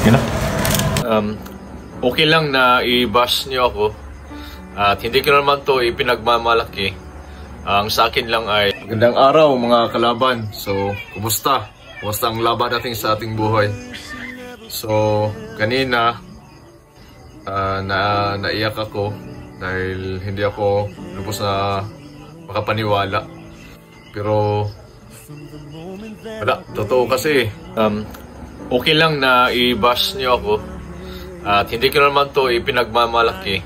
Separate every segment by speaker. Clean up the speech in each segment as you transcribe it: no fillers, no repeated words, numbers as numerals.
Speaker 1: Yun na. Okay lang na i-bash niyo ako at hindi ko naman to ipinagmamalaki. Ang sa akin lang ay magandang araw mga kalaban. So, kumusta? Kumusta ang laban natin sa ating buhay? So, kanina naiyak ako dahil hindi ako lubos na makapaniwala. Pero wala, totoo kasi. Okay lang na i-bash niyo ako at hindi ko naman to ipinagmamalaki.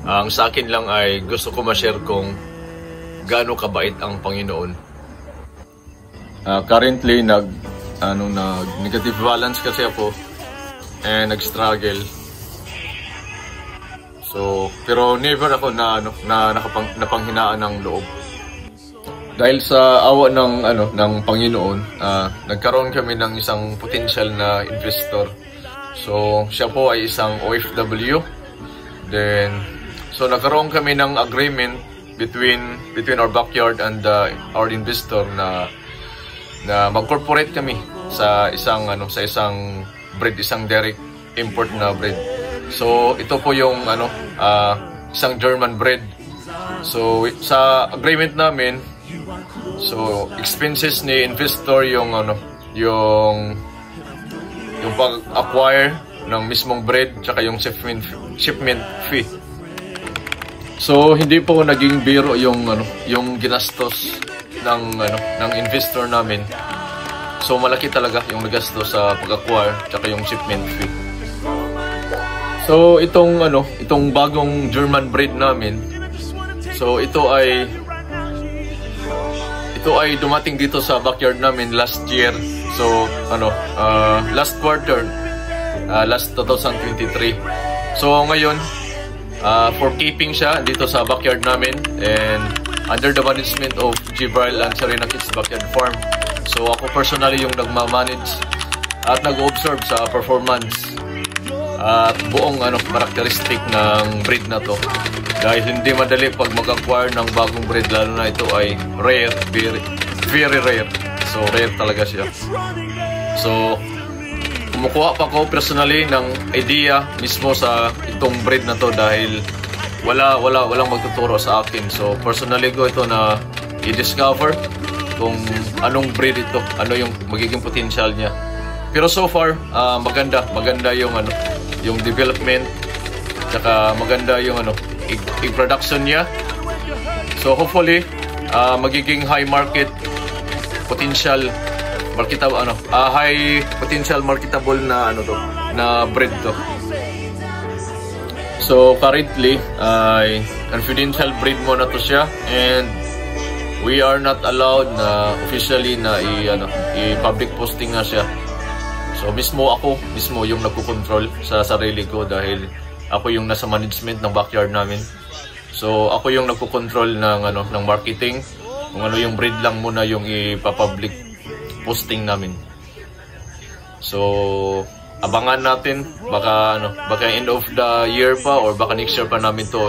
Speaker 1: Ang sa akin lang ay gusto ko ma-share kung gaano kabait ang Panginoon. Currently nag-negative balance kasi ako and nag-struggle. So, pero never ako napanghinaan ng loob. Dahil sa awa ng Panginoon, nagkaroon kami ng isang potential na investor. So, siya po ay isang OFW. Then, so nagkaroon kami ng agreement between our backyard and our investor na mag-corporate kami sa isang breed, isang direct import na breed. So, ito po yung isang German breed. So, sa agreement namin, so expenses ni investor yung pag-acquire ng mismong breed tsaka yung shipment fee. So hindi po naging biro yung ginastos ng investor namin. So malaki talaga yung nagastos sa pag-acquire tsaka yung shipment fee. So itong bagong German breed namin, so ito ay dumating dito sa backyard namin last year. So last quarter, last 2023. So ngayon for keeping siya dito sa backyard namin and under the management of Gibril and Serena Kids Backyard Farm. So ako personally yung nagmamanage at nag-observe sa performance at buong characteristic ng breed na to. Dahil hindi madali pag mag-acquire ng bagong breed, lalo na ito ay rare, very rare. So rare talaga siya. So kumukuha pa ko personally ng idea mismo sa itong breed na to dahil walang magtuturo sa akin. So personally ko ito na i-discover kung anong breed ito, ano yung magiging potential niya. Pero so far maganda yung development, tsaka maganda yung i-production niya. So hopefully magiging high market potential, high potential marketable na na breed to. So currently ay confidential breed mo na to siya and we are not allowed na officially na i-public posting na siya. So ako mismo yung nagko-control sa sarili ko dahil ako yung nasa management ng backyard namin. So ako yung nagko-control ng marketing, kung ano yung breed lang muna yung ipa-public posting namin. So abangan natin, baka end of the year pa or baka next year pa namin to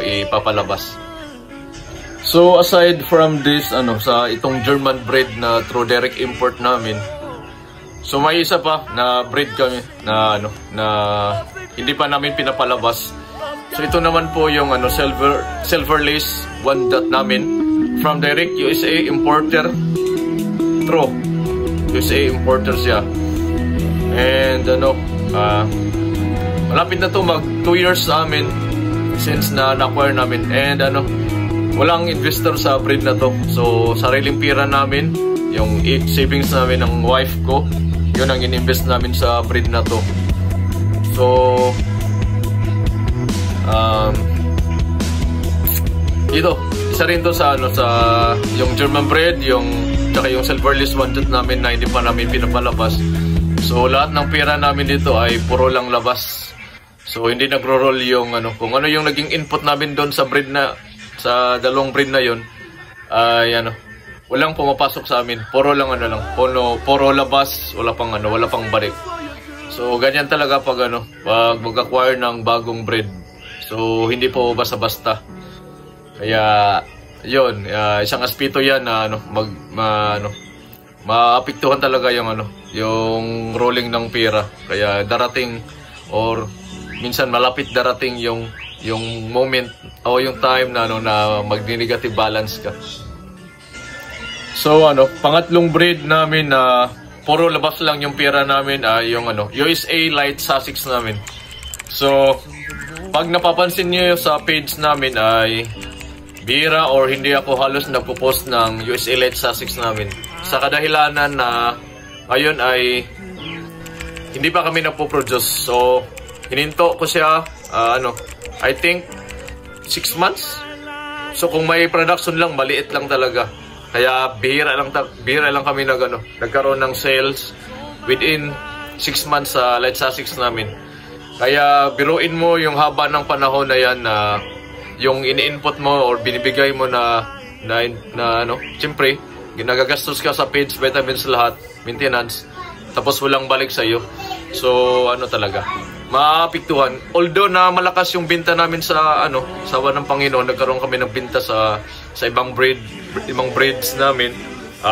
Speaker 1: ipapalabas. So aside from this sa itong German breed na true direct import namin, so may isa pa na breed kami na hindi pa namin pinapalabas. So ito naman po yung silver lace one dot namin from direct USA importer. True USA importer siya. And malapit na to mag 2 years sa amin since na-acquire namin. And walang investor sa breed na to. So sariling pira namin, yung savings namin ng wife ko, yun ang in-invest namin sa breed na to. So ito, isa rin to sa yung German breed, tsaka yung silver lace one dot namin na hindi pa namin pinapalabas. So lahat ng pera namin dito ay puro lang labas. So hindi nagro-roll yung kung ano yung naging input namin doon sa breed sa dalawang breed na yun ay walang pumapasok sa amin. Puro lang puro labas, wala pang balik. So ganyan talaga pag mag-acquire ng bagong breed. So hindi po basta-basta. Kaya yun, isang aspeto yan na maapektuhan talaga yung yung rolling ng pera. Kaya darating or minsan malapit darating yung moment o yung time na na mag-negative balance ka. So pangatlong breed namin na puro labas lang yung pera namin ay yung USA Light Sussex namin. So pag napapansin niyo sa page namin ay bira or hindi ako halos nagpo-post ng USA Light Sussex namin. Sa kadahilanan na ngayon ay hindi pa kami nagpo-produce. So hininto ko siya I think 6 months. So kung may production lang, maliit lang talaga. Kaya bihira lang kami nagkaroon ng sales within 6 months sa Light Sussex namin. Kaya biruin mo yung haba ng panahon na yan na yung ini-input mo or binibigay mo na siyempre ginagagastos ka sa page, vitamins, lahat, maintenance, tapos walang balik sa iyo. So talaga maapektuhan. Although na malakas yung binta namin sa sawa ng Panginoon, nagkaroon kami ng binta sa ibang breeds namin.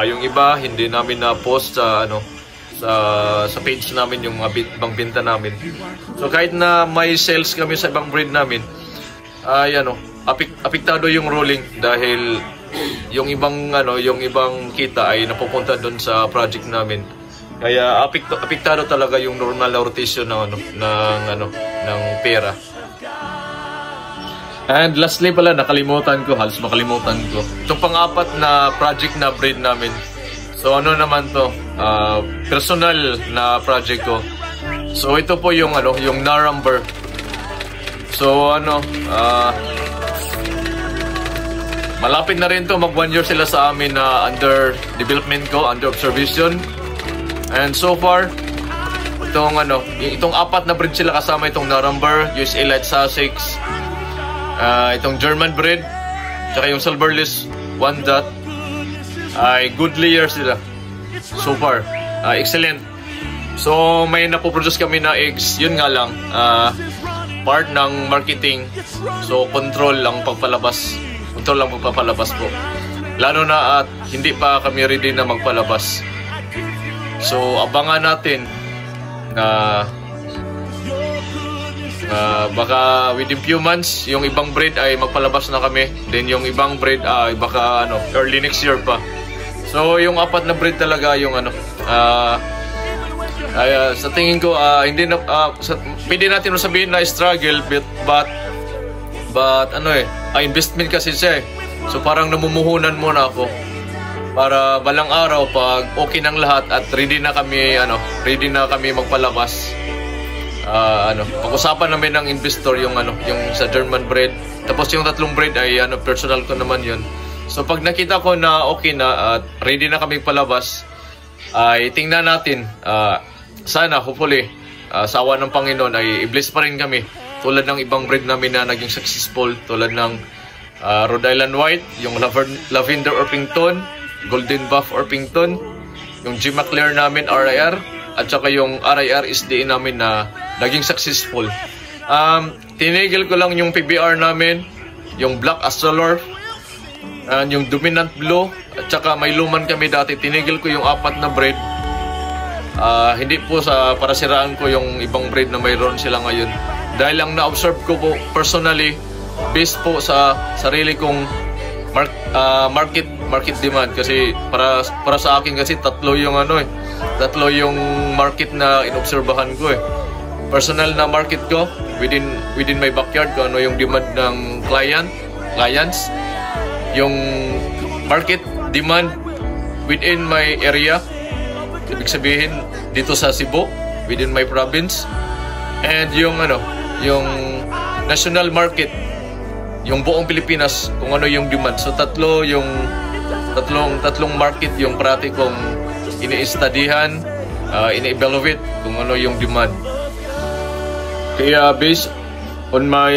Speaker 1: Yung iba hindi namin na post sa sa page namin yung ibang binta namin. So kahit na may sales kami sa ibang breed namin, ay apektado yung rolling dahil yung ibang kita ay napupunta doon sa project namin. Kaya apektado talaga yung normal na rotation ng pera. And lastly pala, halos makalimutan ko. Itong pang-apat na project na breed namin. So naman to? Personal na project ko. So ito po yung yung Narumber. So malapit na rin to, mag 1 year sila sa amin na under development ko, under observation. And so far, itong apat na breed sila kasama itong Narumber, USA Light Sussex, itong German breed, tsaka yung Silverless One Dot, ay good layers sila. So far, excellent. So may napoproduce kami na eggs, yun nga lang, part ng marketing. So control lang pagpalabas po. Lalo na at hindi pa kami ready na magpalabas. So abangan natin na baka within few months yung ibang breed ay magpalabas na kami. Then yung ibang breed ay baka early next year pa. So yung apat na breed talaga yung sa tingin ko hindi na pwede natin sabihin na struggle but investment kasi siya eh. So parang namumuhunan muna ako para balang araw pag okay ng lahat at ready na kami magpalabas. Pag-usapan namin ng investor yung sa German breed. Tapos yung tatlong breed ay personal ko naman yun. So pag nakita ko na okay na at ready na kami palabas, ay tingnan natin. Sana hopefully sa awa ng Panginoon ay i-bless pa rin kami. Tulad ng ibang breed namin na naging successful, tulad ng Rhode Island White, yung Lavender Orpington, Golden Buff Orpington, yung G. McClure namin RIR, at saka yung RIR SDA namin na naging successful. Tinigil ko lang yung PBR namin, yung Black Astrolorp, and yung Dominant Blue, at saka may luman kami dati. Tinigil ko yung apat na breed. Hindi po para siraan ko yung ibang breed na mayroon sila ngayon. Dahil lang na-observe ko po personally, based po sa sarili kong market demand. Kasi para sa akin kasi tatlo yung market na inobserbahan ko eh. Personal na market ko within my backyard, kung yung demand ng clients, yung market demand within my area, ibig sabihin dito sa Cebu, within my province, and yung national market, yung buong Pilipinas, kung yung demand. So tatlong market yung parati kong ini-studyhan, ini-evaluate kung yung demand. Kaya based on my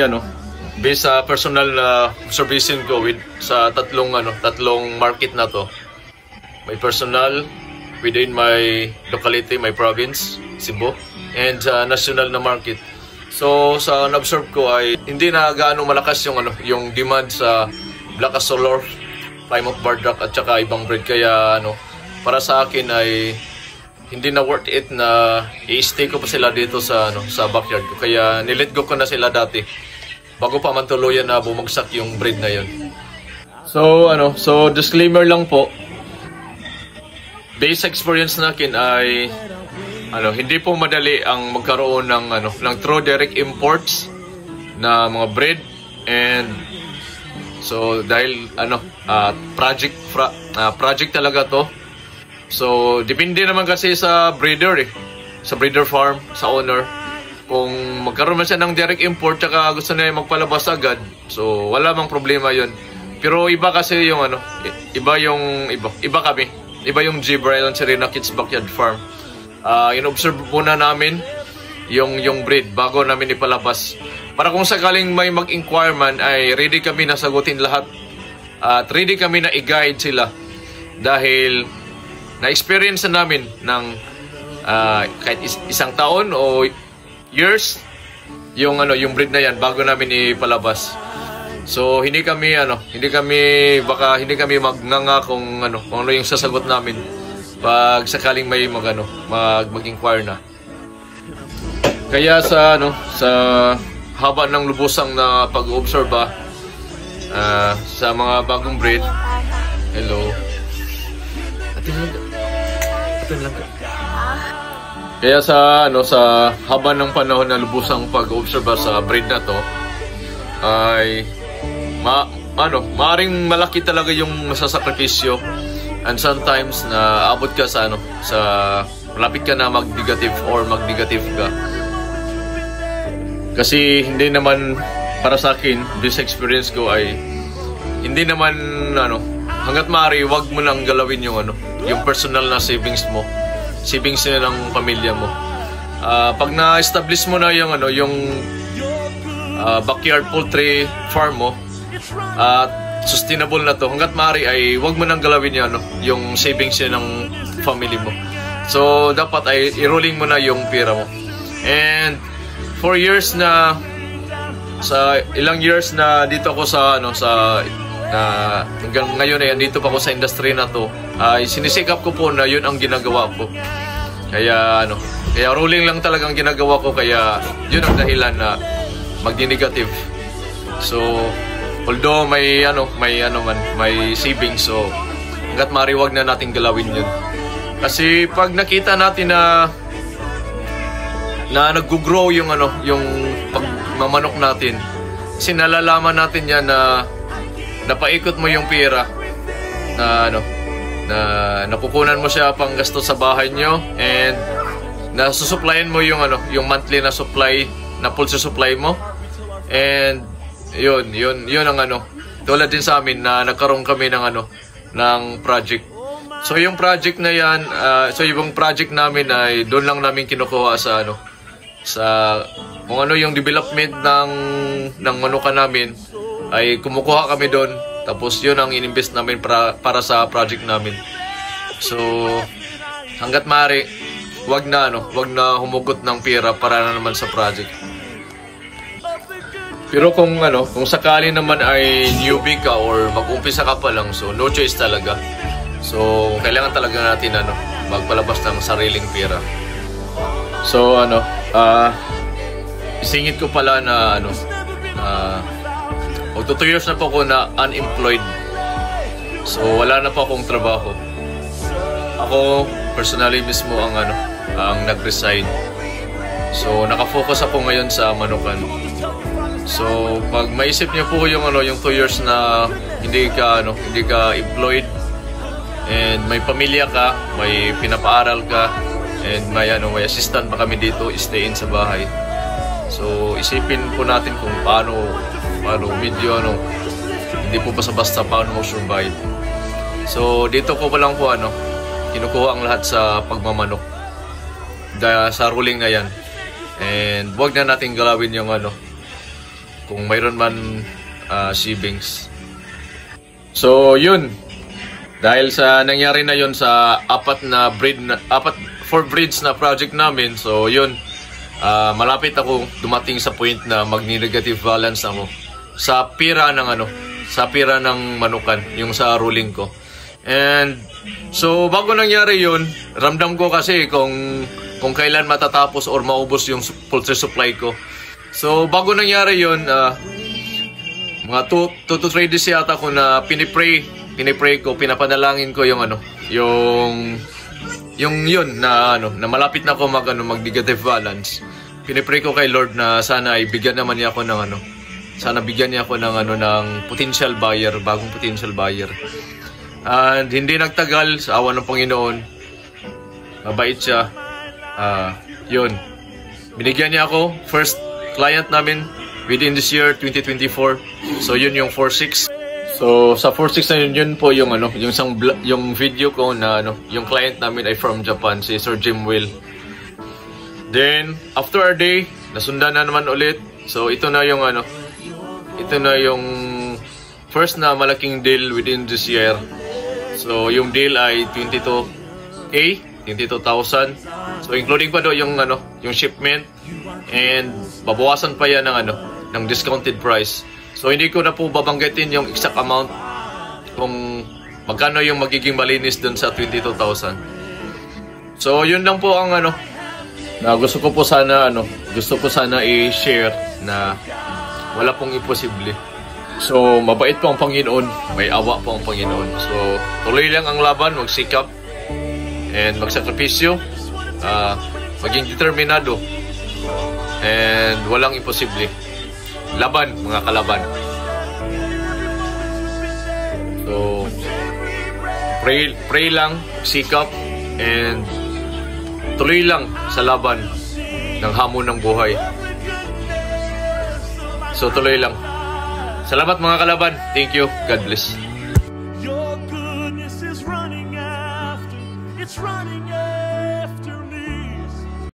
Speaker 1: based sa personal na observation ko sa tatlong market na to, may personal within my locality, my province, Cebu, and national na market. So sa na-observe ko ay hindi na gaano malakas yung demand sa Black Astrolorp, Plymouth Barred Duck at saka ibang breed. Kaya para sa akin ay hindi na worth it na i-stay ko pa sila dito sa sa backyard ko. Kaya nilet go ko na sila dati bago pa man tuluyan na bumagsak yung breed na yon. So disclaimer lang po. Base experience natin ay hindi po madali ang magkaroon ng true direct imports na mga breed. And so dahil project talaga to. So depende naman kasi sa breeder sa breeder farm, sa owner, kung magkaroon man siya ng direct import tsaka gusto niya magpalabas agad, so wala mang problema yon. Pero iba kasi yung iba kami, iba yung G. Brian Serena Kids Backyard Farm. In-observe muna namin yung breed bago namin ipalabas. Para kung sakaling may mag-inquire man, ay ready kami na sagutin lahat. At ready kami na i-guide sila. Dahil na-experience na namin ng kahit isang taon o years yung breed na yan bago namin ipalabas. So hindi kami magnganga kung ano yung sasagot namin pag sakaling may mag-inquire na. Kaya sa haba ng lubusang na pag-obserba sa mga bagong breed. Hello. Atin lang. Kaya sa haba ng panahon na lubusang pag-obserba sa breed na to ay maaring malaki talaga yung masasakripisyo, and sometimes na abot ka sa malapit ka na mag-negative or mag-negative ka. Kasi hindi naman, para sa akin, this experience ko ay hindi naman hanggat maaari wag mo nang galawin yung personal na savings mo, savings ng pamilya mo. Pag na-establish mo na yung backyard poultry farm mo at sustainable na to, hanggat maaari ay wag mo nang galawin yung savings ng family mo. So dapat ay i-rolling mo na yung pera mo. And for years na, sa ilang years na dito ako hanggang ngayon ay andito pa ako sa industry na to, ay sinisikap ko po na yun ang ginagawa ko. Kaya rolling lang talagang ginagawa ko, kaya yun ang dahilan na magdi-negative. So although may savings, so hangga't maaari wag na nating galawin yun. Kasi pag nakita natin na nag-grow yung pagmamanok natin, kasi nalalaman natin yan na napaikot mo yung pera na napukunan mo siya pang gasto sa bahay nyo, and nasusupplyan mo yung monthly na supply, na pulse supply mo. And yun ang tulad din sa amin na nagkaroon kami ng project. So yung project na yan, yung project namin ay doon lang namin kinukuha sa kung yung development ng manukan namin, ay kumukuha kami doon. Tapos yun ang ininvest namin para sa project namin. So hangga't maaari wag na humugot ng pera para na naman sa project. Pero kung sakali naman ay newbie ka or mag-umpisa ka pa lang, so no choice talaga. So kailangan talaga natin magpalabas ng sariling pera. So isingit ko pala na 2 years na po ako na unemployed. So wala na po akong trabaho. Ako personally mismo ang nag-resign. So naka-focus ako ngayon sa manukan. So pag maisip niyo po yung 2 years na hindi ka employed, and may pamilya ka, may pinapaaral ka, and may assistant pa kami dito, stay in sa bahay. So isipin po natin kung paano medyo hindi po basta-basta paano mag-survive. So dito ko pa lang po kinukuha ang lahat sa pagmamanok sa ruling na yan. And wag na natin galawin yung kung mayroon man savings. So yun, dahil sa nangyari na yun sa 4 breeds na project namin, so yun, malapit ako dumating sa point na magni-negative balance ako sa pira ng manukan, yung sa ruling ko. And so bago nangyari yun, ramdam ko kasi kung kailan matatapos or maubos yung poultry supply ko. So bago nangyari yun, mga 2 to 3 days yata ko na pinipray ko, pinapanalangin ko yung yun na malapit na ako mag negative balance. Pinipray ko kay Lord na sana ibigyan naman niya ako ng sana bigyan niya ako ng ng potential buyer, bagong potential buyer. And hindi nagtagal, sa awa ng Panginoon, mabait siya. Yun. Binigyan niya ako, first client namin within this year 2024. So yun yung 4-6. So sa 4-6 na yun po yung yung video ko na yung client namin ay from Japan, si Sir Jim Will. Then after a day, nasundan na naman ulit. So ito na yung first na malaking deal within this year. So yung deal ay 22,000. So including pa do yung shipment, and babawasan pa yan ng discounted price. So hindi ko na po babanggitin yung exact amount kung magkano yung magiging malinis dun sa 22,000. So yun lang po ang na gusto ko sana i-share na wala pong imposible. So mabait po ang Panginoon, may awa po ang Panginoon. So tuloy lang ang laban, magsikap and magsakripisyo, maging determinado, and walang imposible. Laban, mga kalaban. So pray lang, sikap, and tuloy lang sa laban ng hamon ng buhay. So tuloy lang. Salamat mga kalaban. Thank you. God bless.
Speaker 2: Your goodness is running after, it's running after